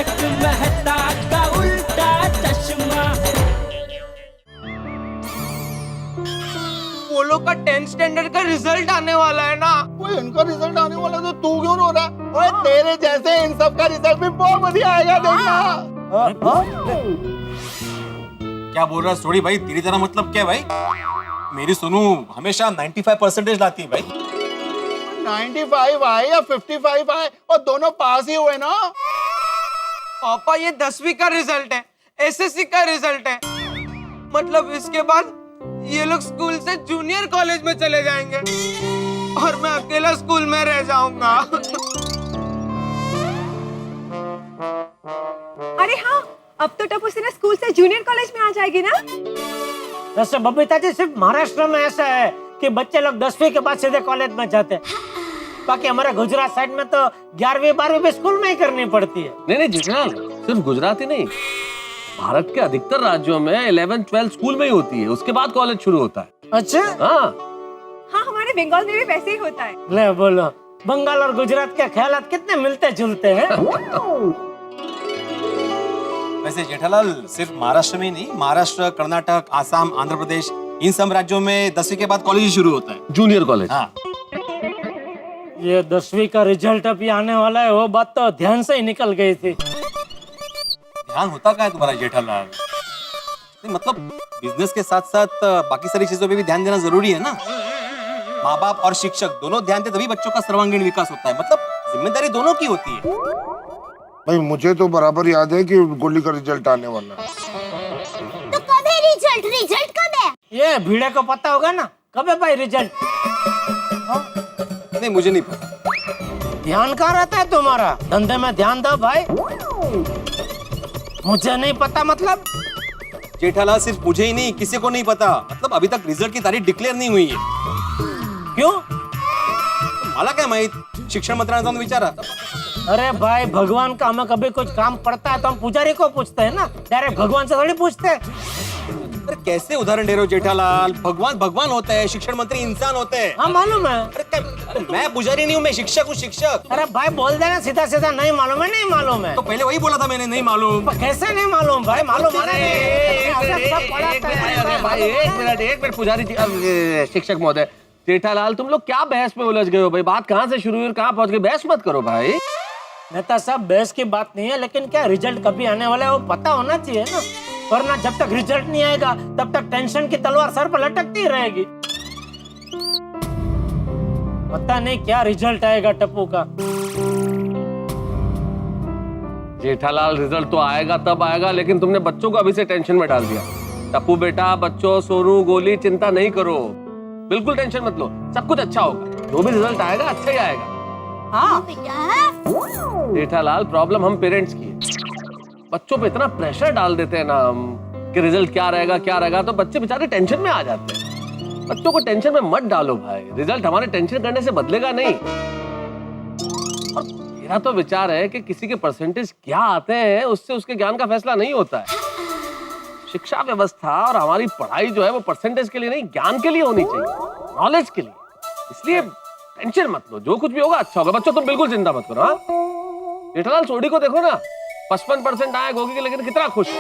तारक मेहता का उल्टा चश्मा। वो लोग का 10th स्टैंडर्ड का रिजल्ट आने वाला है ना। वो इनका रिजल्ट आने वाला है तो तू क्यों रो रहा है? ओए तेरे जैसे इन सब का रिजल्ट भी बहुत बढ़िया आएगा देखना। क्या बोल रहा है सोडी भाई? तेरी तरह मतलब क्या भाई? मेरी सुनू हमेशा 95% लाती है भाई। 95 आए या 55 आए और दोनों पास ही हुए ना। पापा ये 10वीं का रिजल्ट है, एसएससी का रिजल्ट है। मतलब इसके बाद ये लोग स्कूल से जूनियर कॉलेज में चले जाएंगे और मैं अकेला स्कूल में रह जाऊंगा। अरे हाँ, अब तो टप्पू सिन्हा स्कूल से जूनियर कॉलेज में आ जाएगी ना। वैसे बबीता जी सिर्फ महाराष्ट्र में ऐसा है कि बच्चे लोग 10वीं के बाद सीधे कॉलेज में जाते हैं। बाकी हमारे गुजरात साइड में तो 11वीं 12वीं भी स्कूल में ही करनी पड़ती है। नहीं जेठालाल, सिर्फ गुजरात ही नहीं, भारत के अधिकतर राज्यों में 11th 12th स्कूल में ही होती है, उसके बाद कॉलेज शुरू होता है। अच्छा हाँ, हमारे बंगाल में भी वैसे ही होता है। ले बोलो, बंगाल और गुजरात के ख्यालात कितने मिलते जुलते हैं। वैसे जेठालाल सिर्फ महाराष्ट्र में ही नहीं, महाराष्ट्र, कर्नाटक, आसाम, आंध्र प्रदेश, इन सब राज्यों में 10वीं के बाद कॉलेज शुरू होता है, जूनियर कॉलेज। हाँ। ये 10वीं का रिजल्ट अभी आने वाला है, वो बात तो ध्यान से ही निकल गई थी। ध्यान होता क्या है तुम्हारा जेठालाल? नहीं मतलब बिजनेस के साथ साथ बाकी सारी चीजों पे भी ध्यान देना जरूरी है ना। माँ बाप और शिक्षक दोनों ध्यान दे तभी बच्चों का सर्वांगीण विकास होता है। मतलब जिम्मेदारी दोनों की होती है। भाई मुझे तो बराबर याद है कि गोली का रिजल्ट आने वाला है। तो कब है रिजल्ट कब है? ये भीड़े को पता होगा ना कब है भाई रिजल्ट? नहीं मुझे नहीं पता। ध्यान कहाँ रहता है तुम्हारा? धंधे में ध्यान दो भाई। मुझे नहीं पता मतलब? जेठालाल सिर्फ मुझे ही नहीं, किसी को नहीं पता। मतलब अभी तक रिजल्ट की तारीख डिक्लेअर नहीं हुई है। क्यों? मला काय माहित, शिक्षण मंत्र्यांना जाऊन विचारा। अरे भाई भगवान का हमें कभी कुछ काम पड़ता है तो हम पुजारी को पूछते हैं ना, डायरेक्ट भगवान से थोड़ी पूछते हैं। अरे कैसे उदाहरण दे रहे हो जेठालाल? भगवान भगवान होते हैं, शिक्षण मंत्री इंसान होते हैं। हाँ मालूम है। अरे मैं पुजारी नहीं हूँ, मैं शिक्षक हूँ, शिक्षक। अरे भाई बोल देना सीधा सीधा, नहीं मालूम है, नहीं मालूम है। तो पहले वही बोला था मैंने, नहीं मालूम। कैसे नहीं मालूम भाई? मालूम है। एक मिनट पुजारी जी, शिक्षक महोदय, जेठालाल तुम लोग क्या बहस में उलझ गए हो भाई? बात कहाँ से शुरू हुई और कहाँ पहुँच गई? बहस मत करो भाई। नेता साहब बहस की बात नहीं है, लेकिन क्या रिजल्ट कभी आने वाला है वो पता होना चाहिए ना, वरना जब तक रिजल्ट नहीं आएगा तब तक टेंशन की तलवार सर पर लटकती रहेगी। पता नहीं क्या रिजल्ट आएगा टप्पू का। जेठालाल रिजल्ट तो आएगा तब आएगा, लेकिन तुमने बच्चों को अभी से टेंशन में डाल दिया। टप्पू बेटा, बच्चों, सोनू, गोली, चिंता नहीं करो, बिल्कुल टेंशन मत लो, सब कुछ अच्छा होगा। जो भी रिजल्ट आएगा अच्छा ही आएगा। हाँ बेटा। जेठालाल प्रॉब्लम हम पेरेंट्स की है, बच्चों पे इतना प्रेशर डाल देते हैं ना हम कि रिजल्ट क्या रहेगा, तो बच्चे बेचारे टेंशन में आ जाते हैं। बच्चों को टेंशन में मत डालो भाई, रिजल्ट हमारे टेंशन करने से बदलेगा नहीं। और मेरा तो विचार है कि किसी के परसेंटेज क्या आते हैं उससे उसके ज्ञान का फैसला नहीं होता है। शिक्षा व्यवस्था और हमारी पढ़ाई जो है वो परसेंटेज के लिए नहीं, ज्ञान के लिए होनी चाहिए, नॉलेज के लिए। इसलिए टेंशन मत लो, जो कुछ भी होगा अच्छा होगा। बच्चों तुम बिल्कुल चिंता मत करो। हाँ जेठालाल सोडी को देखो ना, 55% आए गोगी के, लेकिन कितना खुश है।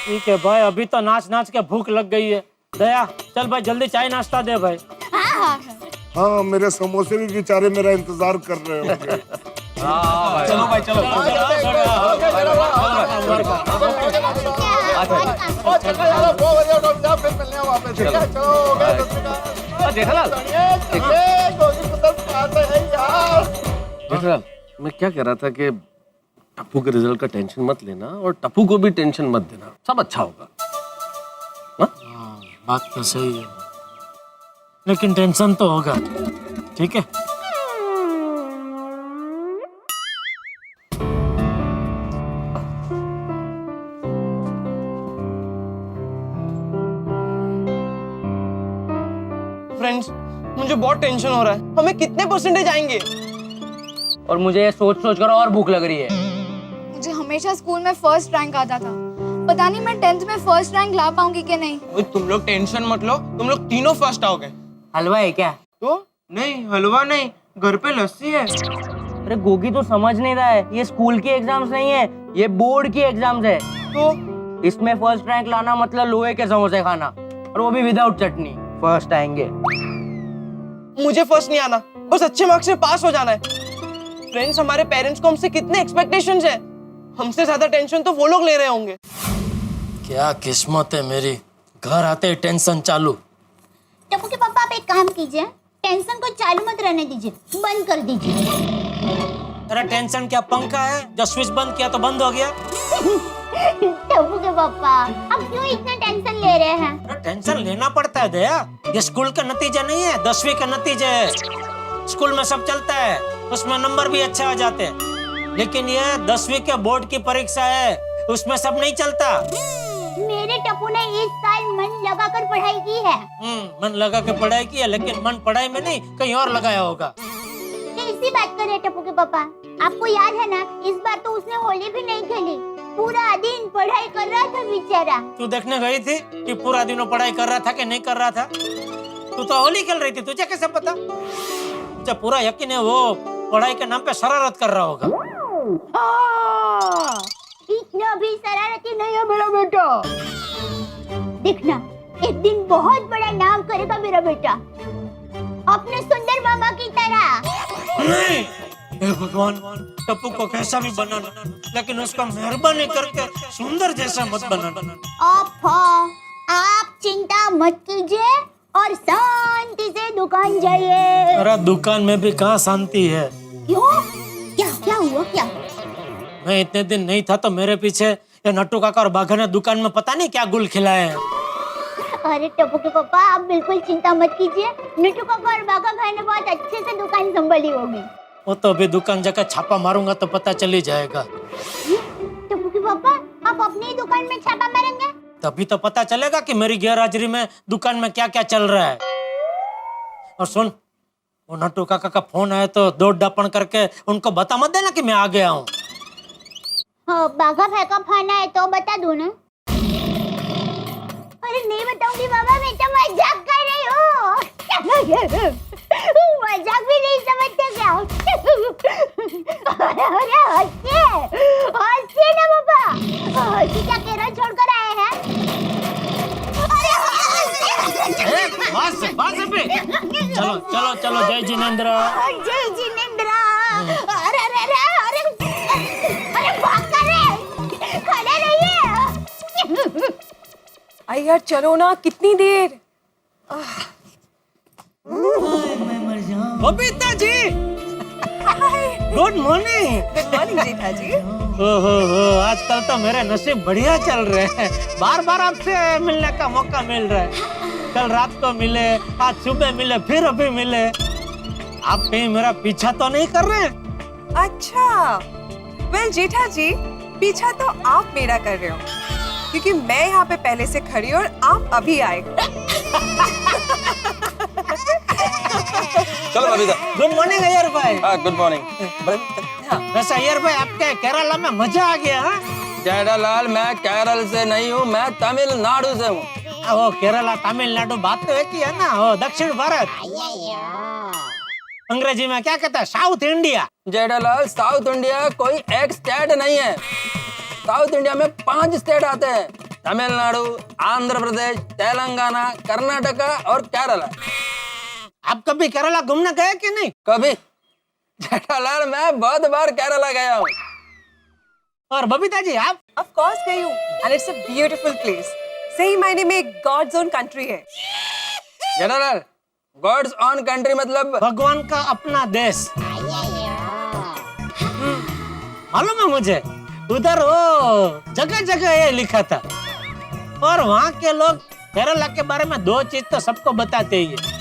ठीक है भाई, अभी तो नाच नाच के भूख लग गई है। दया चल भाई जल्दी चाय नाश्ता दे भाई। हाँ मेरे समोसे भी बेचारे मेरा इंतजार कर रहे होंगे। चलो भाई चलो। जेठालाल मैं क्या कह रहा था कि टप्पू के रिजल्ट का टेंशन मत लेना और टप्पू को भी टेंशन मत देना, सब अच्छा होगा। बात तो सही है, लेकिन टेंशन तो होगा। ठीक है फ्रेंड्स, मुझे बहुत टेंशन हो रहा है। हमें कितने परसेंटेज आएंगे? और मुझे ये सोच सोच कर और भूख लग रही है। मुझे हमेशा स्कूल में फर्स्ट रैंक आता था, पता नहीं मैं 10th में फर्स्ट रैंक ला पाऊंगी कि नहीं। ओए, तुम लोग टेंशन मत लो, तुम लोग तीनों फर्स्ट आओगे। हलवा है क्या? तो नहीं, हलवा नहीं, घर पे लस्सी है। अरे गोगी तो समझ नहीं रहा है, ये स्कूल की एग्जाम्स नहीं है, ये बोर्ड की एग्जाम्स है। तो इसमें फर्स्ट रैंक लाना मतलब लोहे के समोसे खाना, और वो भी विदाउट चटनी। फर्स्ट आएंगे। मुझे फर्स्ट नहीं आना, बस अच्छे मार्क्स से पास हो जाना है। फ्रेंड्स, हमारे पेरेंट्स को हमसे कितने एक्सपेक्टेशंस है, हमसे ज्यादा टेंशन तो वो लोग ले रहे होंगे। क्या किस्मत है मेरी, घर आते ही टेंशन चालू। टप्पू के पापा, आप एक काम कीजिए, टेंशन को चालू मत रहने दीजिए, बंद कर दीजिए। अरे टेंशन क्या पंखा है, जो स्विच बंद किया तो बंद हो गया। टप्पू के पापा, आप क्यों इतना टेंशन ले रहे हैं? अरे टेंशन लेना पड़ता है दया, ये स्कूल का नतीजा नहीं है, 10वीं का नतीजा है। स्कूल में सब चलता है, उसमें नंबर भी अच्छे आ जाते हैं, लेकिन ये 10वीं के बोर्ड की परीक्षा है, उसमें सब नहीं चलता। मेरे टप्पू ने इस साल मन लगाकर पढ़ाई की है। मन लगा के पढ़ाई की है, लेकिन मन पढ़ाई में नहीं कहीं और लगाया होगा। तो इसी बात कर रहे टप्पू के पापा, आपको याद है ना, इस बार तो उसने होली भी नहीं खेली, पूरा दिन पढ़ाई कर रहा था बेचारा। तू देखने गई थी कि पूरा दिन वो पढ़ाई कर रहा था कि नहीं कर रहा था? तू तो होली खेल रही थी, तुझे कैसे पता? मुझे पूरा यकीन है वो पढ़ाई के नाम पे शरारत कर रहा होगा। इतना भी शरारती नहीं है मेरा बेटा। देखना, एक दिन बहुत बड़ा नाम करेगा मेरा बेटा, अपने सुंदर मामा की तरह। नहीं, हे भगवान, टप्पू को कैसा भी बनाना, लेकिन उसको मेहरबानी करके सुंदर जैसा मत बनाना। आप चिंता मत कीजिए और शांति से दुकान जाइए। अरे दुकान में भी कहाँ शांति है? क्यों? क्या हुआ क्या? मैं इतने दिन नहीं था तो मेरे पीछे ये नट्टू काका और बाघा ने दुकान में पता नहीं क्या गुल खिलाए हैं। अरे टप्पू के पापा, आप बिल्कुल चिंता मत कीजिए, नट्टू काका और बाघा भाई ने बहुत अच्छे से दुकान संभाली होगी। वो तो अभी दुकान जाकर छापा मारूंगा तो पता चल ही जाएगा। टप्पू के पापा, आप अपनी ही दुकान में छापा मारेंगे? तभी तो पता चलेगा कि मेरी गैरहाजिरी में दुकान में क्या क्या चल रहा है। और सुन, वो नट्टू काका का फोन आया तो दौड़ डापण करके उनको बता मत देना कि मैं आ गया हूँ। बाघा भाई का फोन आया तो बता दूं ना? अरे नहीं बताऊंगी बाबा, मैं तो मजाक कर रही हूँ। मजाक भी नहीं समझते क्या? अरे हंसिए ना बाबा, हंसी क्या केरल छोड़कर आए हैं? चलो चलो चलो, जय जिनेंद्र। जय जिनेंद्र। अरे अरे अरे अरे भाग कर रहे, खड़े रहिए। अरे यार चलो ना, कितनी देर। Babita ji, good morning. Good morning जेठा जी। ओहो, आजकल तो मेरे नसीब बढ़िया चल रहे हैं, बार बार आपसे मिलने का मौका मिल रहा है। कल रात को मिले, आज सुबह मिले, फिर अभी मिले। आप कहीं मेरा पीछा तो नहीं कर रहे? अच्छा, वेल जेठा जी, पीछा तो आप मेरा कर रहे हो, क्योंकि मैं यहाँ पे पहले से खड़ी और आप अभी आए। चलो बबीता। गुड मॉर्निंग अय्यर भाई। Good morning. वैसे अय्यर भाई, आपके केरला में मजा आ गया? जेठालाल, मैं केरल से नहीं हूँ, मैं तमिलनाडु से हूँ। वो केरला तमिलनाडु बात तो एक ही है ना, वो दक्षिण भारत। अंग्रेजी में क्या कहता है? South India. Jethalal, south India कोई एक स्टेट नहीं है। साउथ इंडिया में 5 स्टेट आते हैं, तमिलनाडु, आंध्र प्रदेश, तेलंगाना, कर्नाटका और केरला। आप कभी केरला घूमने गए कि नहीं? कभी? जेठालाल, मैं बहुत बार केरला गया हूँ। और बबीता जी आप? ऑफ कोर्स गई हूँ, and it's a beautiful place. सही मायने में गॉड्स ओन कंट्री है। जेठालाल, गॉड्स ओन कंट्री मतलब भगवान का अपना देश। मालूम है मुझे, उधर वो जगह जगह ये लिखा था। और वहाँ के लोग केरला के बारे में 2 चीज तो सबको बताते ही है।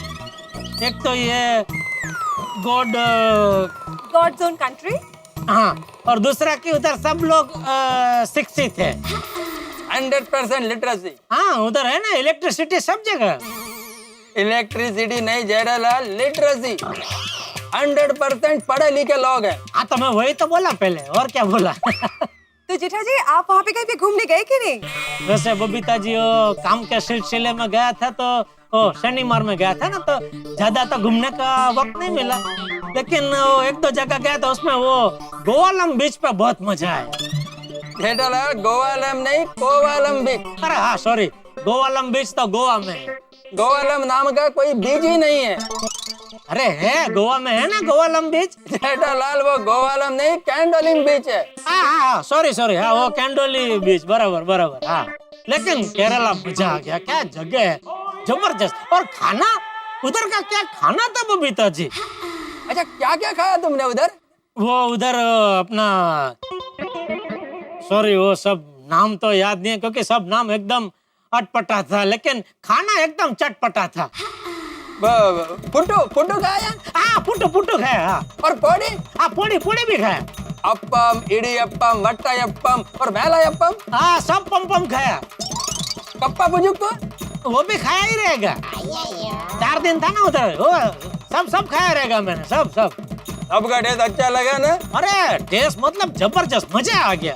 एक तो ये गॉड्स ओन कंट्री, हाँ, और दूसरा कि उधर सब लोग शिक्षित है। 100% लिटरेसी। हाँ, उधर है ना इलेक्ट्रिसिटी सब जगह। इलेक्ट्रिसिटी नहीं जेठालाल, लिटरेसी। 100% पढ़े लिखे लोग हैं। हाँ, तो मैं वही तो बोला पहले, और क्या बोला? तो जेठा जी, आप वहाँ पे कहीं पे घूमने गए कि नहीं? वैसे बबीता जी, वो काम के सिलसिले में गया था तो वो शनिवार में गया था ना, तो ज्यादा तो घूमने का वक्त नहीं मिला, लेकिन वो एक दो जगह गया था, उसमें वो गोवालम बीच पे बहुत मजा आया। जेठालाल गोवालम नहीं कोवालम बीच। अरे हाँ सॉरी, गोवालम बीच तो गोवा में है। गोवालम नाम का कोई बीच ही नहीं है। अरे है, गोवा में है ना गोवालम बीच। जेठालाल वो गोवालम नहीं कैंडोलिम बीच है। हाँ सॉरी सॉरी, हाँ वो कैंडोली बीच, बराबर बराबर। हाँ लेकिन केरला मजा आ गया, क्या जगह है, जबरदस्त। और खाना उधर का क्या खाना था बबीता जी। अच्छा क्या क्या खाया तुमने उधर? वो उधर अपना, सॉरी वो सब नाम तो याद नहीं है क्योंकि सब नाम एकदम अटपटा था, लेकिन खाना एकदम चटपटा था। पुट्टू पुट्टू खाया? हाँ पुट्टू खाया। हाँ और पोड़ी? हाँ पोड़ी भी खाया। अप्पम, इडियप्पम, मट्टायप्पम और वेलायप्पम? हाँ सब पम खाया। कप्पा पुजुक्कू? वो भी खाया ही रहेगा, 4 दिन था ना उधर, वो सब खाया रहेगा मैंने, सब। सबका टेस्ट अच्छा लगा ना? अरे टेस्ट मतलब जबरदस्त, मजा आ गया।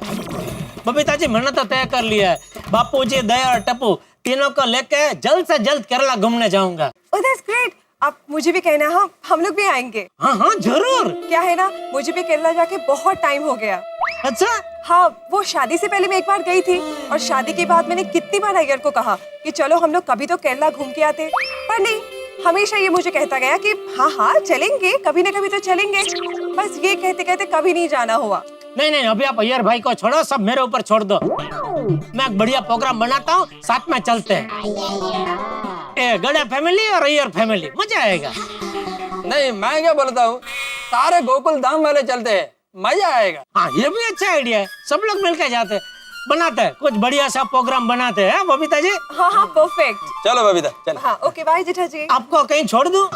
बबीता जी मैंने तो तय कर लिया है, बापूजी, दया और टप्पू तीनों को लेके जल्द से जल्द केरला घूमने जाऊंगा। Oh, that's great. आप मुझे भी कहना, हाँ हम लोग भी आएंगे। हाँ जरूर। क्या है ना, मुझे भी केरला जाके बहुत टाइम हो गया। अच्छा? हाँ वो शादी से पहले मैं एक बार गई थी, और शादी के बाद मैंने कितनी बार अय्यर को कहा कि चलो हम लोग कभी तो केरला घूम के आते, पर नहीं, हमेशा ये मुझे कहता गया कि हाँ चलेंगे, कभी ना कभी तो चलेंगे। बस ये कहते कहते कभी नहीं जाना हुआ। नहीं अभी आप अय्यर भाई को छोड़ो, सब मेरे ऊपर छोड़ दो। मैं एक बढ़िया प्रोग्राम बनाता हूँ, साथ में चलते हैं। गड़ा फैमिली और अय्यर फैमिली, मजा आएगा। नहीं मैं क्या बोलता हूँ, सारे गोकुल धाम वाले चलते हैं, मजा आएगा। हाँ ये भी अच्छा आइडिया है, सब लोग मिलकर जाते हैं, बनाते हैं कुछ बढ़िया सा प्रोग्राम बनाते हैं। बबीता जी? हाँ परफेक्ट। चलो बबीता चलो। हाँ ओके बाय जेठा जी। आपको कहीं छोड़ दूं?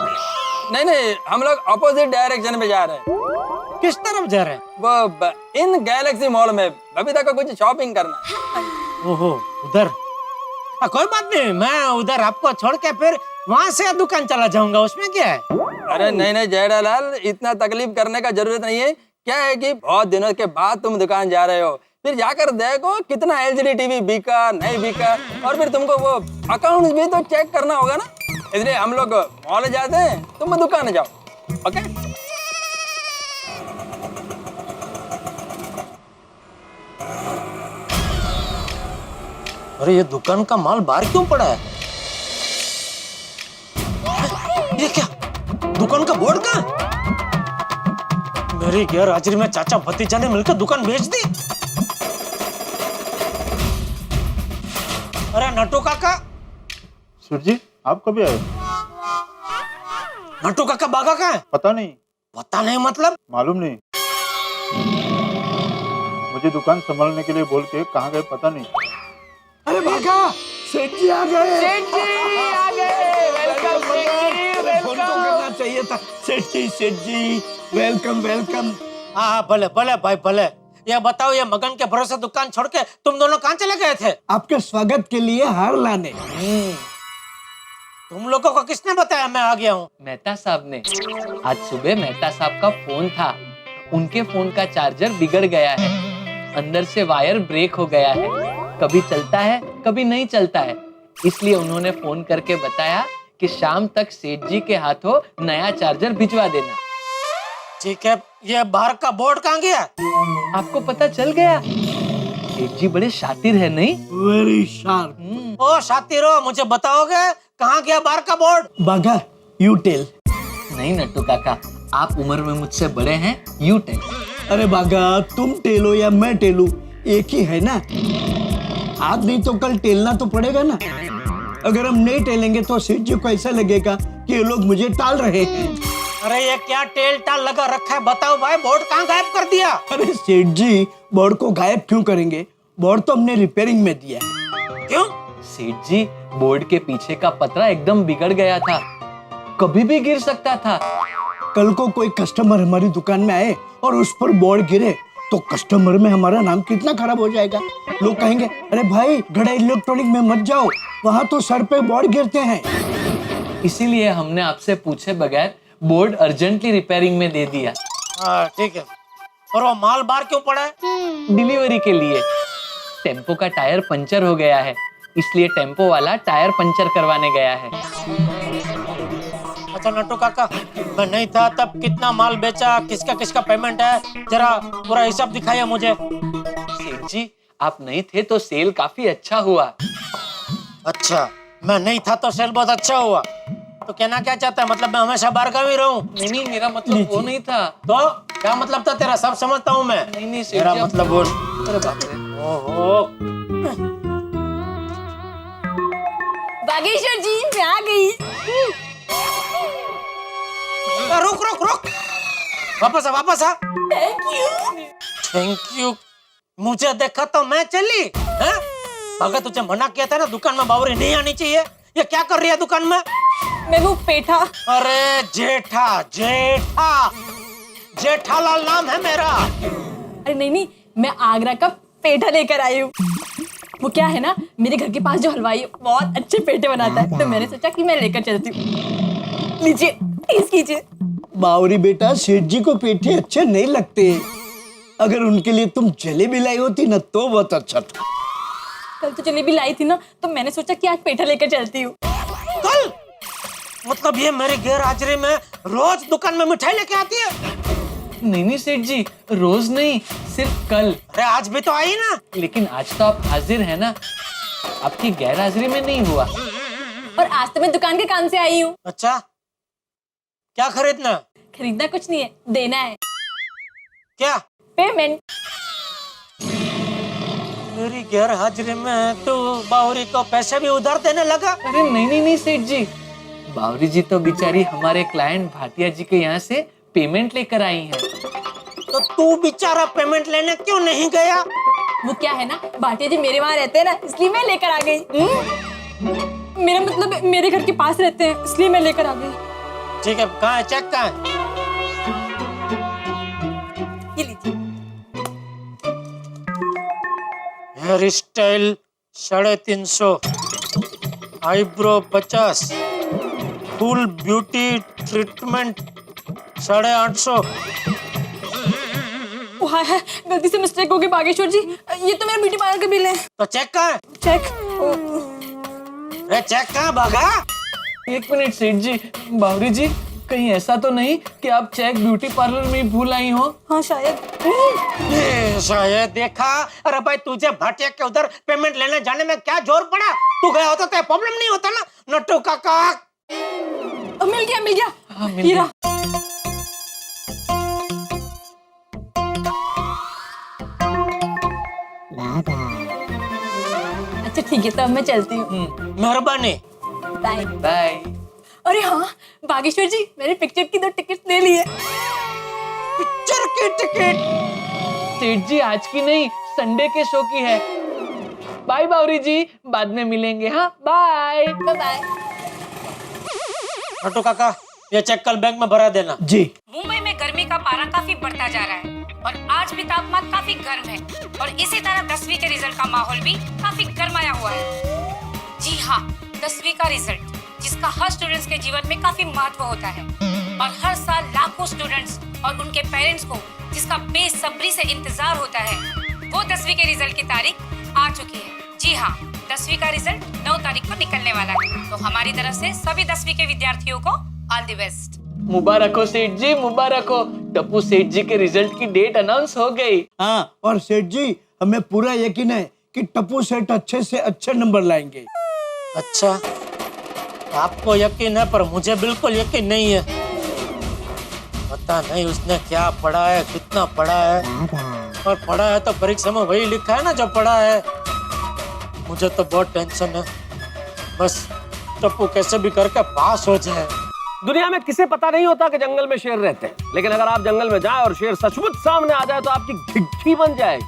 नहीं हम लोग अपोजिट डायरेक्शन में जा रहे हैं। किस तरफ जा रहे हैं? वो इन गैलेक्सी मॉल में बबीता को कुछ शॉपिंग करना है। ओहो उधर, कोई बात नहीं, मैं उधर आपको छोड़ के फिर वहाँ से दुकान चला जाऊंगा, उसमें क्या है। अरे नहीं जेठालाल, इतना तकलीफ करने का जरूरत नहीं है। क्या है कि बहुत दिनों के बाद तुम दुकान जा रहे हो, फिर जाकर देखो कितना एलसीडी टीवी बिका नहीं बिका, और फिर तुमको वो अकाउंट भी तो चेक करना होगा ना। इसलिए हम लोग मॉल जाते हैं, तुम दुकान जाओ। ओके अरे ये दुकान का माल बाहर क्यों पड़ा है? ये क्या, दुकान का बोर्ड कहाँ? मेरी गैर हाजिरी में चाचा भतीजा ने मिलकर दुकान बेच दी। अरे नट्टू काका। सर जी आप कभी आए? नट्टू काका बागा कहाँ है? पता नहीं। पता नहीं मतलब? मालूम नहीं, मुझे दुकान संभालने के लिए बोल के कहाँ गए पता नहीं। अरे भागा, सेठ जी आ गए। सेठ जी आ गए, वेलकम सेठ जी, फोन तो करना चाहिए था। सेठ जी वेलकम। हाँ भले भाई भले। ये बताओ, ये मगन के भरोसे दुकान छोड़ के तुम दोनों कहाँ चले गए थे? आपके स्वागत के लिए हार लाने। तुम लोगों को किसने बताया मैं आ गया हूँ? मेहता साहब ने। आज सुबह मेहता साहब का फोन था, उनके फोन का चार्जर बिगड़ गया है, अंदर से वायर ब्रेक हो गया है, कभी चलता है कभी नहीं चलता है, इसलिए उन्होंने फोन करके बताया कि शाम तक सेठ जी के हाथों नया चार्जर भिजवा देना। ठीक है, ये बाहर का बोर्ड कहाँ गया? आपको पता चल गया? सेठ जी बड़े शातिर है नहीं? Very sharp. ओ शातिरो, मुझे बताओगे कहाँ गया बाहर का बोर्ड? बागा यू टेल। नहीं नट्टू काका, आप उम्र में मुझसे बड़े हैं, यू टेल। अरे बागा, तुम टेलो या मैं टेलू एक ही है ना। आज नहीं तो कल टेलना तो पड़ेगा ना। अगर हम नहीं टेलेंगे तो सेठ जी को ऐसा लगेगा कि ये लोग मुझे टाल रहे हैं। अरे ये क्या टेल टाल लगा रखा है, बताओ भाई, बोर्ड कहाँ गायब कर दिया? अरे सेठ जी, बोर्ड को गायब क्यों करेंगे? बोर्ड तो हमने रिपेयरिंग में दिया है। क्यों? सेठ जी, बोर्ड के पीछे का पतरा एकदम बिगड़ गया था, कभी भी गिर सकता था। कल को कोई कस्टमर हमारी दुकान में आए और उस पर बोर्ड गिरे तो कस्टमर में हमारा नाम कितना खराब हो जाएगा। लोग कहेंगे अरे भाई गड़ा इलेक्ट्रॉनिक में मत जाओ, वहाँ तो सर पे बोर्ड गिरते हैं। इसीलिए हमने आपसे पूछे बगैर बोर्ड अर्जेंटली रिपेयरिंग में दे दिया। ठीक है, और वो माल बाहर क्यों पड़ा है? डिलीवरी के लिए। टेम्पो का टायर पंचर हो गया है, इसलिए टेम्पो वाला टायर पंचर करवाने गया है। अच्छा नट्टू काका, मैं नहीं था तब कितना माल बेचा, किसका किसका पेमेंट है, जरा पूरा हिसाब दिखाइए मुझे। सेठ जी, आप नहीं थे तो सेल काफी अच्छा हुआ। अच्छा, मैं नहीं था तो सेल बहुत अच्छा हुआ। तो कहना क्या चाहता है, मतलब मैं हमेशा बाहर का ही रहूं? नहीं, मेरा मतलब वो नहीं था। तो क्या मतलब था तेरा? सब समझता हूँ मैं। नहीं सेठ मेरा जी, मतलब वो। अरे बाप रे। ओहो, बागेश्वर जी, मैं आ गई। रुक रुक रुक, वापस आ वापस आ। Thank you. Thank you. मुझे देखा तो मैं चली हैं? अगर तुझे मना किया था ना दुकान में बावरी नहीं आनी चाहिए। ये क्या कर रही है दुकान में? मैं वो पेठा। अरे जेठा जेठा, जेठालाल नाम है मेरा। अरे नहीं, मैं आगरा का पेठा लेकर आई हूँ। वो क्या है ना, मेरे घर के पास जो हलवाई है बहुत अच्छे पेठे बनाता है, तो मैंने सोचा कि मैं लेकर चलती हूँ। लीजिए, टेस्ट कीजिए। बावरी बेटा, सेठ जी को पेठे अच्छे नहीं लगते। अगर उनके लिए तुम जलेबी लाई होती ना तो बहुत अच्छा था। कल तो जलेबी लाई थी ना, तो मैंने सोचा कि आज पेठा लेकर चलती हूँ। कल? मतलब ये मेरे गैर हाजिरी में रोज दुकान में मिठाई लेके आती है? नहीं सेठ जी, रोज नहीं, सिर्फ कल। अरे आज भी तो आई ना। लेकिन आज तो आप हाजिर है ना, आपकी गैर हाजिरी में नहीं हुआ। और आज तो मैं दुकान के काम से आई हूँ। अच्छा, क्या खरीदना? खरीदना कुछ नहीं है, देना है। क्या? पेमेंट। मेरी गैर हाजिरी में तो बावरी को पैसे भी उधार देने लगा। अरे नहीं सेठ जी, बावरी जी तो बेचारी हमारे क्लाइंट भाटिया जी के यहाँ से पेमेंट लेकर आई हैं। तो तू बेचारा पेमेंट लेने क्यों नहीं गया? वो क्या है ना, भाटिया जी मेरे वहाँ रहते हैं ना, इसलिए मैं लेकर आ गई। मेरा मतलब मेरे घर के पास रहते हैं, इसलिए मैं लेकर आ गई। ठीक है, कहाँ है चेक? कहाँ है? ये लीजिए। Hair style 350, eyebrow 50, full beauty treatment 850। वहाँ है, गलती से मिस्टेक हो गई बागेश्वर जी, ये तो मेरा ब्यूटी पार्लर का बिल है। तो चेक कहाँ है? चेक। अरे चेक कहाँ भागा? एक मिनट सेठ जी, बावरी जी कहीं ऐसा तो नहीं कि आप चेक ब्यूटी पार्लर में ही भूल आई हो? हाँ शायद। शायद। देखा? अरे भाई, तुझे भाटिया के उधर पेमेंट लेने जाने में क्या जोर पड़ा? तू गया होता तो प्रॉब्लम नहीं होता ना नट्टू काका। मिल गया मिल गया। हाँ, मिल हीरा। अच्छा ठीक है, तो अब मैं चलती हूँ। मेहरबानी। बाय। बाय। अरे हाँ बागेश्वर जी, मैंने पिक्चर की 2 टिकट ले ली है। पिक्चर की टिकट? सेठ जी आज की नहीं, संडे के शो की है। बाय बावरी जी, बाद में मिलेंगे। हाँ बाय। बाय। नट्टू काका, ये चेक कल बैंक में भरा देना। जी। मुंबई में गर्मी का पारा काफी बढ़ता जा रहा है और आज भी तापमान काफी गर्म है और इसी तरह 10वीं के रिजल्ट का माहौल भी काफी गर्माया हुआ है। जी हाँ, 10वीं का रिजल्ट जिसका हर स्टूडेंट्स के जीवन में काफी महत्व होता है और हर साल लाखों स्टूडेंट्स और उनके पेरेंट्स को जिसका बेसब्री से इंतजार होता है, वो 10वीं के रिजल्ट की तारीख आ चुकी है। जी हाँ, 10वीं का रिजल्ट 9 तारीख को निकलने वाला है, तो हमारी तरफ से सभी 10वीं के विद्यार्थियों को ऑल द बेस्ट। मुबारक हो सेठ जी, मुबारक हो। टप्पू सेठ जी के रिजल्ट की डेट अनाउंस हो गई। हाँ, और सेठ जी हमें पूरा यकीन है कि टप्पू सेठ अच्छे से अच्छे नंबर लाएंगे। अच्छा, आपको यकीन है पर मुझे बिल्कुल यकीन नहीं है। पता नहीं उसने क्या पढ़ा है, कितना पढ़ा है, और पढ़ा है तो परीक्षा में वही लिखा है ना जो पढ़ा है। मुझे तो बहुत टेंशन है, बस टप्पू कैसे भी करके पास हो जाए। दुनिया में किसे पता नहीं होता कि जंगल में शेर रहते हैं, लेकिन अगर आप जंगल में जाएं और शेर सचमुच सामने आ जाए तो आपकी घिघी बन जाएगी।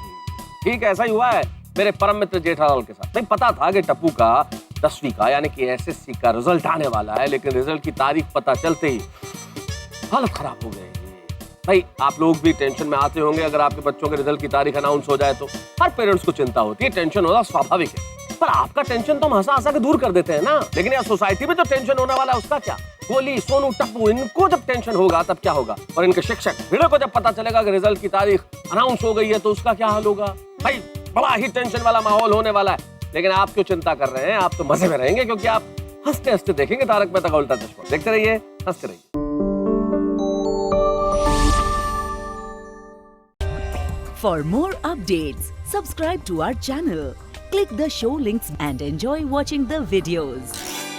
ठीक ऐसा ही हुआ है मेरे परम मित्र जेठालाल के साथ। नहीं पता था कि टप्पू का 10वीं का यानी कि एसएससी का रिजल्ट आने वाला है, लेकिन रिजल्ट की तारीख पता चलते ही हालत खराब हो गई। भाई आप लोग भी टेंशन में आते होंगे अगर आपके बच्चों के रिजल्ट की तारीख अनाउंस हो जाए तो। हर पेरेंट्स को चिंता होती है, टेंशन होना स्वाभाविक है, पर आपका टेंशन तो हम हंसा हंसा के दूर कर देते हैं ना। लेकिन यार सोसाइटी में जो टेंशन होने वाला है उसका क्या? गोली, सोनू, टप्पू, इनको जब टेंशन होगा तब क्या होगा? और इनके शिक्षक भिड़े को जब पता चलेगा कि रिजल्ट की तारीख अनाउंस हो गई है तो उसका क्या हाल होगा? भाई बड़ा ही टेंशन वाला माहौल होने वाला है। लेकिन आप क्यों चिंता कर रहे हैं? आप तो मजे में रहेंगे क्योंकि आप हंसते हंसते देखेंगे तारक मेहता का उल्टा चश्मा। देखते रहिए, हंसते रहिए। For more updates, subscribe to our channel, click the show links and enjoy watching the videos.